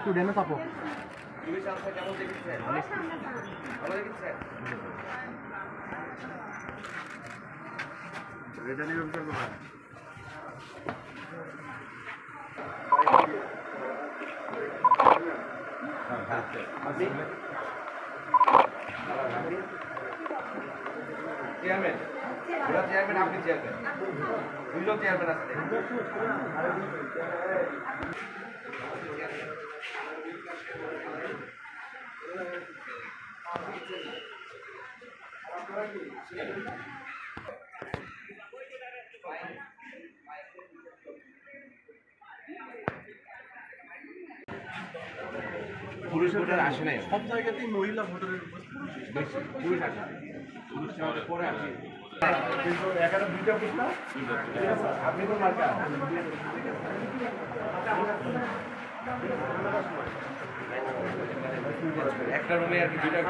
Student কাপড় কেমন দেখেছেন? ভালো দেখেছেন? রেজানি অফিসার কোথায়? চেয়ারম্যান, চেয়ারম্যান আপনি চেয়ারম্যান, দুইজন চেয়ারম্যান আছে। পুরুষ ভোটার আসে নাই, সব জায়গাতেই মহিলা ভোটারের বেশি পুরুষ আসে, পুরুষ পরে আসে। এখানে দুইটা বুথ না, আপনি তো মার্কা একটা রুমে আর কি দুইটা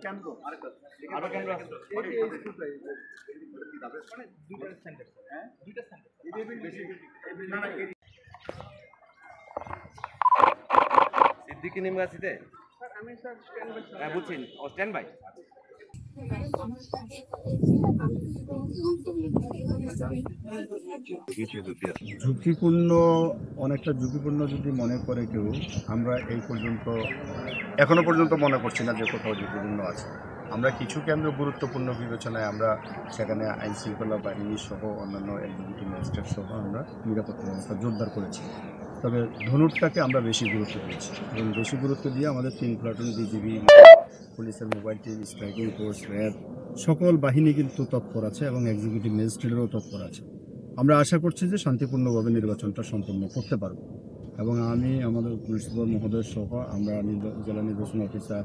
কেন্দ্র আরেকটা আরো কেন্দ্র আছে। সিদ্দিকি নিমগাছিতে হ্যাঁ বুঝছি, ও স্ট্যান্ড বাই। ঝুঁকিপূর্ণ, অনেকটা ঝুঁকিপূর্ণ যদি মনে করে কেউ, আমরা এখনো পর্যন্ত মনে করছি না যে কোথাও ঝুঁকিপূর্ণ আছে। আমরা কিছু কেন্দ্র গুরুত্বপূর্ণ বিবেচনায় আমরা সেখানে আইন শৃঙ্খলা বাহিনী সহ অন্যান্য এক্সিকিউটিভ ম্যাজিস্ট্রেট সহ আমরা নিরাপত্তা ব্যবস্থা জোরদার করেছি। তবে ধনুরটাকে আমরা বেশি গুরুত্ব দিয়েছি এবং বেশি গুরুত্ব দিয়ে আমাদের 3 প্লাটুন বিজিবি, পুলিশের mobile team, striking force, RAB সকল বাহিনী কিন্তু তৎপর আছে এবং এক্সিকিউটিভ ম্যাজিস্ট্রেটেরও তৎপর আছে। আমরা আশা করছি যে শান্তিপূর্ণভাবে নির্বাচনটা সম্পন্ন করতে পারব এবং আমি আমাদের পুলিশ সুপার মহোদয় সহ আমরা জেলা নির্বাচন অফিসার,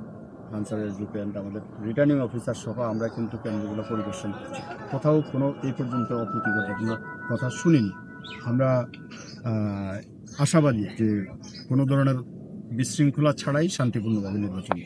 আনসারের রিপেন্ট, আমাদের রিটার্নিং অফিসার সহ আমরা কিন্তু কেন্দ্রগুলো পরিদর্শন করছি। কোথাও কোনো এই পর্যন্ত অপ্রীতিকর ঘটনার কথা শুনিনি। আমরা আশাবাদী যে কোনো ধরনের বিশৃঙ্খলা ছাড়াই শান্তিপূর্ণভাবে নির্বাচন